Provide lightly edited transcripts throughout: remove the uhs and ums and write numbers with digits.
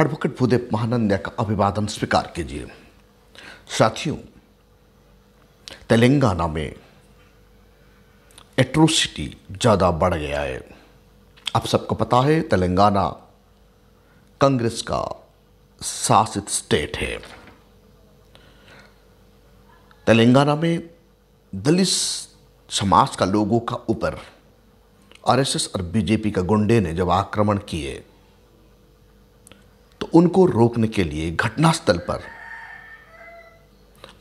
Advocate Bhudev Mahananda का अभिवादन स्वीकार कीजिए। साथियों, तेलंगाना में एट्रोसिटी ज़्यादा बढ़ गया है। आप सबको पता है, तेलंगाना कांग्रेस का शासित स्टेट है। तेलंगाना में दलित समाज का लोगों का ऊपर आरएसएस और बीजेपी का गुंडे ने जब आक्रमण किए तो उनको रोकने के लिए घटनास्थल पर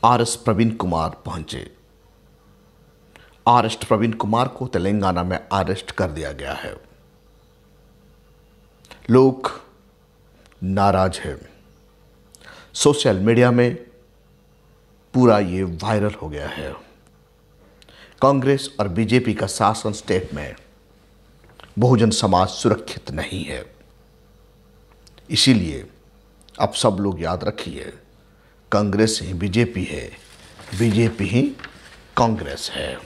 आरएस प्रवीण कुमार पहुंचे। आरएस प्रवीण कुमार को तेलंगाना में अरेस्ट कर दिया गया है। लोग नाराज हैं। सोशल मीडिया में पूरा ये वायरल हो गया है। कांग्रेस और बीजेपी का शासन स्टेट में बहुजन समाज सुरक्षित नहीं है। इसीलिए आप सब लोग याद रखिए, कांग्रेस ही बीजेपी है, बीजेपी ही कांग्रेस है।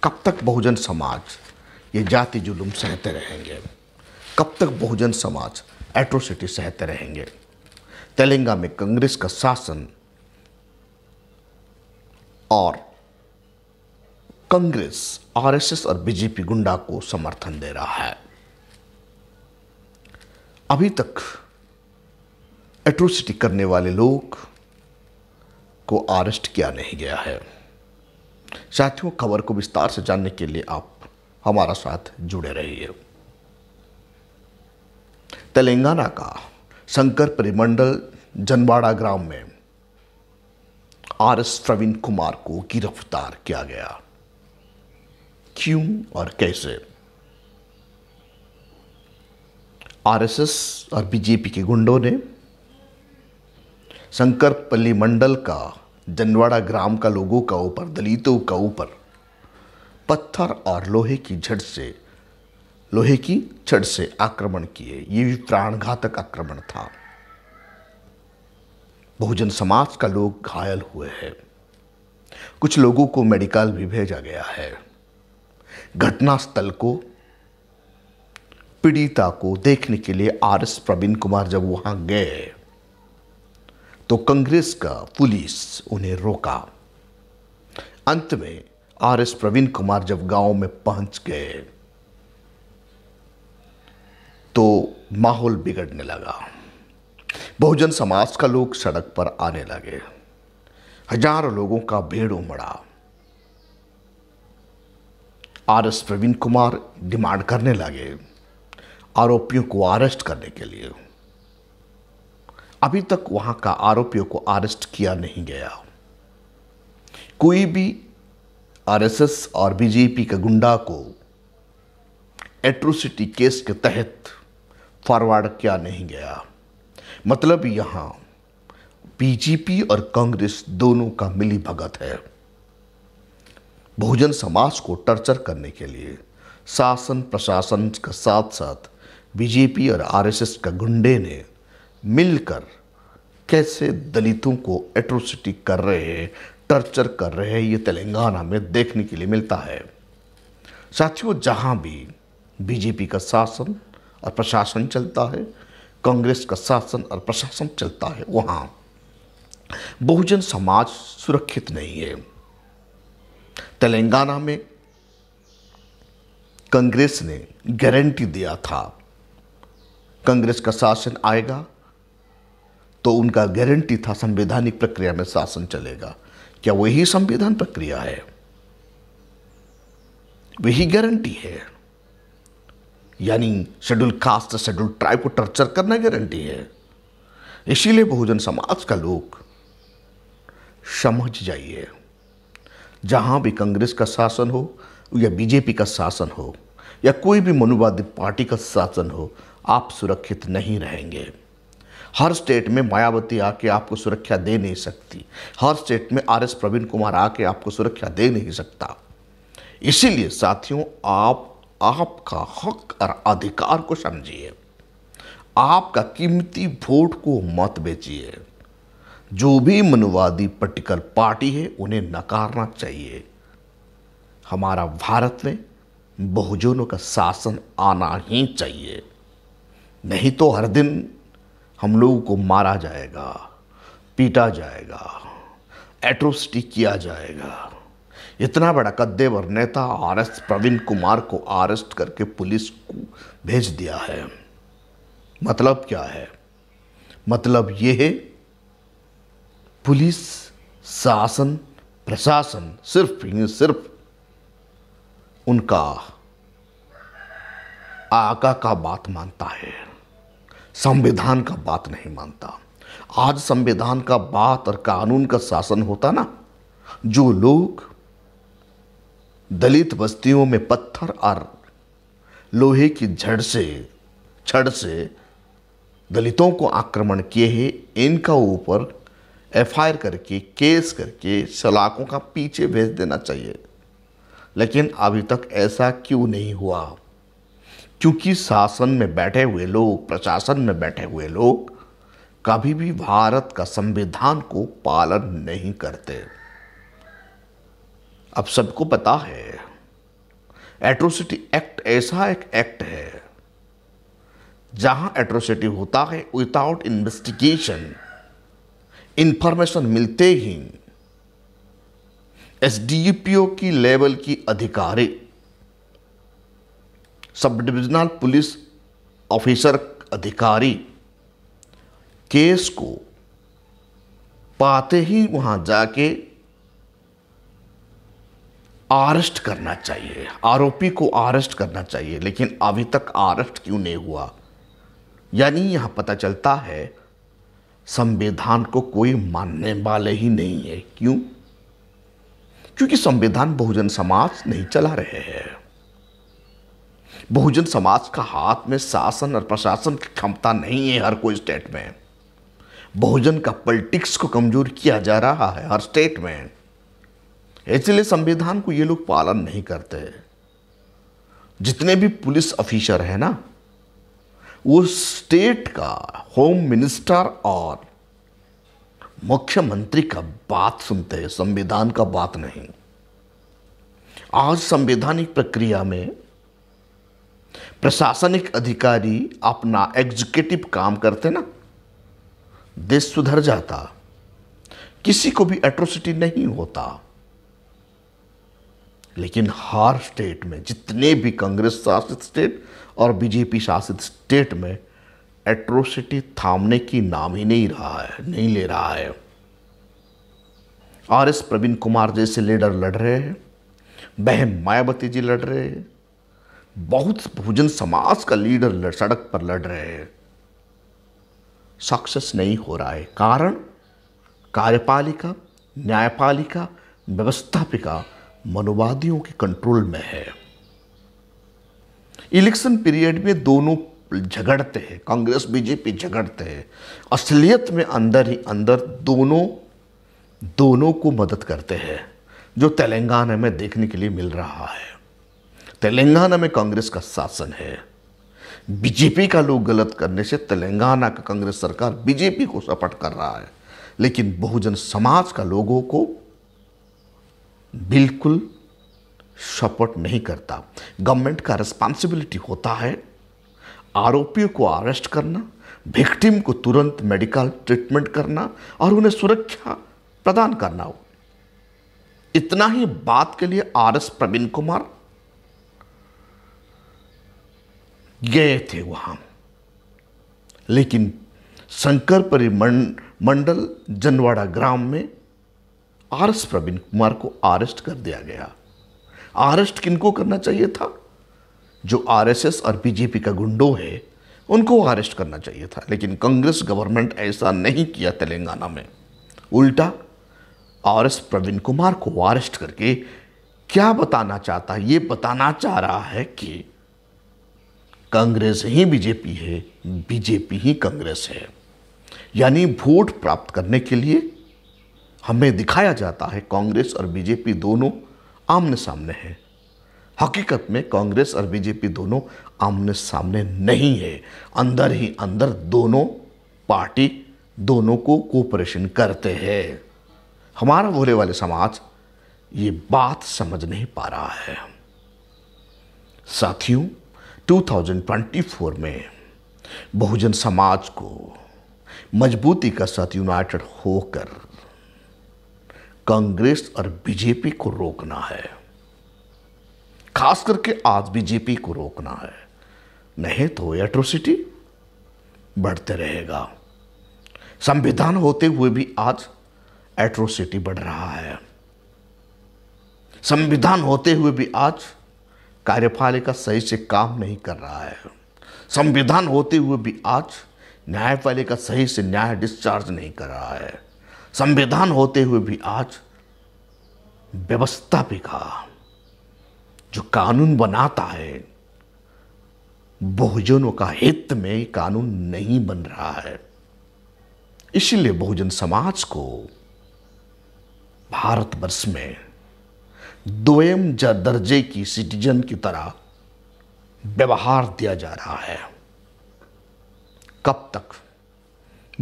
कब तक बहुजन समाज ये जाति जुल्म सहते रहेंगे? कब तक बहुजन समाज एट्रोसिटी सहते रहेंगे? तेलंगाना में कांग्रेस का शासन और कांग्रेस आरएसएस और बीजेपी गुंडा को समर्थन दे रहा है। अभी तक एट्रोसिटी करने वाले लोग को अरेस्ट किया नहीं गया है। साथियों, खबर को विस्तार से जानने के लिए आप हमारा साथ जुड़े रहिए। तेलंगाना का शंकर परिमंडल जनवाड़ा ग्राम में आरएस प्रवीण कुमार को गिरफ्तार किया गया। क्यों और कैसे? आरएसएस और बीजेपी के गुंडों ने शंकरपल्ली मंडल का जनवाड़ा ग्राम का लोगों का ऊपर, दलितों का ऊपर पत्थर और लोहे की छड़ से आक्रमण किए। ये भी प्राणघातक आक्रमण था। बहुजन समाज का लोग घायल हुए हैं। कुछ लोगों को मेडिकल भी भेजा गया है। घटनास्थल को, पीड़िता को देखने के लिए आरएस प्रवीण कुमार जब वहां गए तो कांग्रेस का पुलिस उन्हें रोका। अंत में आरएस प्रवीण कुमार जब गांव में पहुंच गए तो माहौल बिगड़ने लगा। बहुजन समाज का लोग सड़क पर आने लगे। हजारों लोगों का भीड़ उमड़ा। आरएस प्रवीण कुमार डिमांड करने लगे आरोपियों को अरेस्ट करने के लिए। अभी तक वहां का आरोपियों को अरेस्ट किया नहीं गया। कोई भी आरएसएस और बीजेपी के गुंडा को एट्रोसिटी केस के तहत फॉरवर्ड किया नहीं गया। मतलब यहां बीजेपी और कांग्रेस दोनों का मिली भगत है। बहुजन समाज को टर्चर करने के लिए शासन प्रशासन के साथ साथ बीजेपी और आरएसएस का गुंडे ने मिलकर कैसे दलितों को एट्रोसिटी कर रहे हैं, टर्चर कर रहे हैं, ये तेलंगाना में देखने के लिए मिलता है। साथियों, जहां भी बीजेपी का शासन और प्रशासन चलता है, कांग्रेस का शासन और प्रशासन चलता है, वहां बहुजन समाज सुरक्षित नहीं है। तेलंगाना में कांग्रेस ने गारंटी दिया था, कांग्रेस का शासन आएगा तो उनका गारंटी था संवैधानिक प्रक्रिया में शासन चलेगा। क्या वही संविधान प्रक्रिया है? वही गारंटी है? यानी शेड्यूल कास्ट, शेड्यूल ट्राइब को टर्चर करना गारंटी है? इसीलिए बहुजन समाज का लोग समझ जाइए, जहां भी कांग्रेस का शासन हो या बीजेपी का शासन हो या कोई भी मनुवादी पार्टी का शासन हो, आप सुरक्षित नहीं रहेंगे। हर स्टेट में मायावती आके आपको सुरक्षा दे नहीं सकती। हर स्टेट में आरएस प्रवीण कुमार आके आपको सुरक्षा दे नहीं सकता। इसीलिए साथियों, आप आपका हक और अधिकार को समझिए। आपका कीमती वोट को मत बेचिए। जो भी मनुवादी पॉलिटिकल पार्टी है, उन्हें नकारना चाहिए। हमारा भारत में बहुजनों का शासन आना ही चाहिए। नहीं तो हर दिन हम लोगों को मारा जाएगा, पीटा जाएगा, एट्रोसिटी किया जाएगा। इतना बड़ा कद्देवर नेता आरएस प्रवीण कुमार को अरेस्ट करके पुलिस को भेज दिया है। मतलब क्या है? मतलब ये है पुलिस, शासन, प्रशासन सिर्फ उनका आका का बात मानता है, संविधान का बात नहीं मानता। आज संविधान का बात और कानून का शासन होता ना, जो लोग दलित बस्तियों में पत्थर और लोहे की छड़ से दलितों को आक्रमण किए हैं, इनका ऊपर एफआईआर करके, केस करके सलाखों का पीछे भेज देना चाहिए। लेकिन अभी तक ऐसा क्यों नहीं हुआ? क्योंकि शासन में बैठे हुए लोग, प्रशासन में बैठे हुए लोग कभी भी भारत का संविधान को पालन नहीं करते। अब सबको पता है, एट्रोसिटी एक्ट ऐसा एक एक्ट है जहां एट्रोसिटी होता है विदाउट इन्वेस्टिगेशन, इंफॉर्मेशन मिलते ही एसडीपीओ की लेवल की अधिकारी, सब डिविजनल पुलिस ऑफिसर अधिकारी केस को पाते ही वहां जाके अरेस्ट करना चाहिए, आरोपी को अरेस्ट करना चाहिए। लेकिन अभी तक अरेस्ट क्यों नहीं हुआ? यानी यहां पता चलता है संविधान को कोई मानने वाले ही नहीं है। क्यों? क्योंकि संविधान बहुजन समाज नहीं चला रहे हैं। बहुजन समाज का हाथ में शासन और प्रशासन की क्षमता नहीं है हर कोई स्टेट में। बहुजन का पॉलिटिक्स को कमजोर किया जा रहा है हर स्टेट में, इसलिए संविधान को ये लोग पालन नहीं करते। जितने भी पुलिस ऑफिसर है ना, वो स्टेट का होम मिनिस्टर और मुख्यमंत्री का बात सुनते हैं, संविधान का बात नहीं। आज संवैधानिक प्रक्रिया में प्रशासनिक अधिकारी अपना एग्जीक्यूटिव काम करते ना, देश सुधर जाता, किसी को भी एट्रोसिटी नहीं होता। लेकिन हर स्टेट में, जितने भी कांग्रेस शासित स्टेट और बीजेपी शासित स्टेट में, एट्रोसिटी थामने की नाम ही नहीं ले रहा है। आरएस प्रवीण कुमार जैसे लीडर लड़ रहे हैं, बहन मायावती जी लड़ रहे हैं, बहुत बहुजन समाज का लीडर सड़क पर लड़ रहे हैं, सक्सेस नहीं हो रहा है। कारण कार्यपालिका, न्यायपालिका, व्यवस्थापिका मनोवादियों के कंट्रोल में है। इलेक्शन पीरियड में दोनों झगड़ते हैं, कांग्रेस बीजेपी झगड़ते हैं, असलियत में अंदर ही अंदर दोनों को मदद करते हैं, जो तेलंगाना में देखने के लिए मिल रहा है। तेलंगाना में कांग्रेस का शासन है, बीजेपी का लोग गलत करने से तेलंगाना का कांग्रेस सरकार बीजेपी को सपोर्ट कर रहा है। लेकिन बहुजन समाज का लोगों को बिल्कुल सपोर्ट नहीं करता। गवर्नमेंट का रिस्पॉन्सिबिलिटी होता है आरोपियों को अरेस्ट करना, विक्टिम को तुरंत मेडिकल ट्रीटमेंट करना और उन्हें सुरक्षा प्रदान करना। इतना ही बात के लिए आरएस प्रवीण कुमार गए थे वहां, लेकिन शंकरपुरी मंडल जनवाड़ा ग्राम में आरएस प्रवीण कुमार को अरेस्ट कर दिया गया। अरेस्ट किनको करना चाहिए था? जो आरएसएस और बीजेपी का गुंडों है उनको अरेस्ट करना चाहिए था। लेकिन कांग्रेस गवर्नमेंट ऐसा नहीं किया तेलंगाना में। उल्टा आरएस प्रवीण कुमार को अरेस्ट करके क्या बताना चाहता है? ये बताना चाह रहा है कि कांग्रेस ही बीजेपी है, बीजेपी ही कांग्रेस है। यानी वोट प्राप्त करने के लिए हमें दिखाया जाता है कांग्रेस और बीजेपी दोनों आमने सामने हैं। हकीकत में कांग्रेस और बीजेपी दोनों आमने सामने नहीं है। अंदर ही अंदर दोनों पार्टी दोनों को कोऑपरेशन करते हैं। हमारा भोले वाले समाज ये बात समझ नहीं पा रहा है। साथियों, 2024 में बहुजन समाज को मजबूती के साथ यूनाइटेड होकर कांग्रेस और बीजेपी को रोकना है। खास करके आज बीजेपी को रोकना है, नहीं तो एट्रोसिटी बढ़ते रहेगा। संविधान होते हुए भी आज एट्रोसिटी बढ़ रहा है। संविधान होते हुए भी आज कार्यपालिका सही से काम नहीं कर रहा है। संविधान होते हुए भी आज न्यायपालिका सही से न्याय डिस्चार्ज नहीं कर रहा है। संविधान होते हुए भी आज व्यवस्थापिका जो कानून बनाता है, बहुजनों का हित में कानून नहीं बन रहा है। इसीलिए बहुजन समाज को भारतवर्ष में दोयम दर्जे की सिटीजन की तरह व्यवहार दिया जा रहा है। कब तक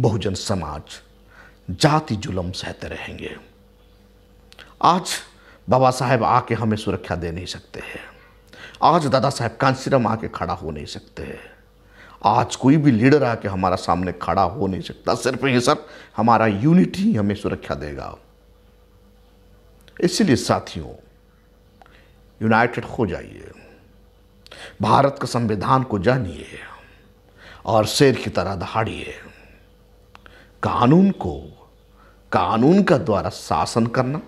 बहुजन समाज जाति जुल्म सहते रहेंगे? आज बाबा साहेब आके हमें सुरक्षा दे नहीं सकते हैं। आज दादा साहेब कांसीराम आके खड़ा हो नहीं सकते हैं। आज कोई भी लीडर आके हमारा सामने खड़ा हो नहीं सकता। सिर्फ ये सर हमारा यूनिटी ही हमें सुरक्षा देगा। इसलिए साथियों, यूनाइटेड हो जाइए, भारत के संविधान को जानिए और शेर की तरह दहाड़िए। कानून का द्वारा शासन करना,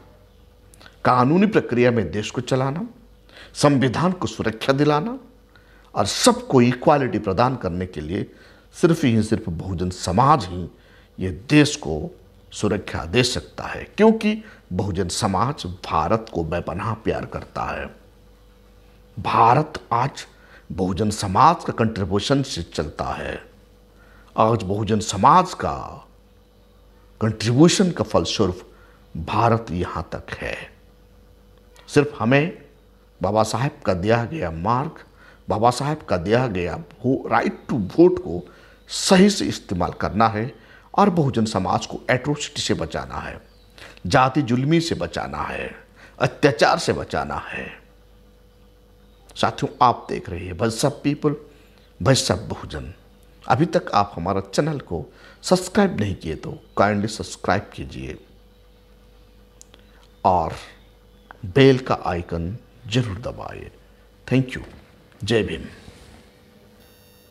कानूनी प्रक्रिया में देश को चलाना, संविधान को सुरक्षा दिलाना और सबको इक्वालिटी प्रदान करने के लिए सिर्फ बहुजन समाज ही ये देश को सुरक्षा दे सकता है। क्योंकि बहुजन समाज भारत को बेपनाह प्यार करता है। भारत आज बहुजन समाज का कंट्रीब्यूशन से चलता है। आज बहुजन समाज का कंट्रीब्यूशन का फलस्वरूप भारत यहाँ तक है। सिर्फ हमें बाबा साहेब का दिया गया मार्ग, बाबा साहेब का दिया गया राइट टू वोट को सही से इस्तेमाल करना है और बहुजन समाज को एट्रोसिटी से बचाना है, जाति जुल्मी से बचाना है, अत्याचार से बचाना है। साथियों, आप देख रहे हैं voice of people, voice of Bahujan. अभी तक आप हमारा चैनल को सब्सक्राइब नहीं किए तो काइंडली सब्सक्राइब कीजिए और बेल का आइकन जरूर दबाइए। Thank you. जय भीम।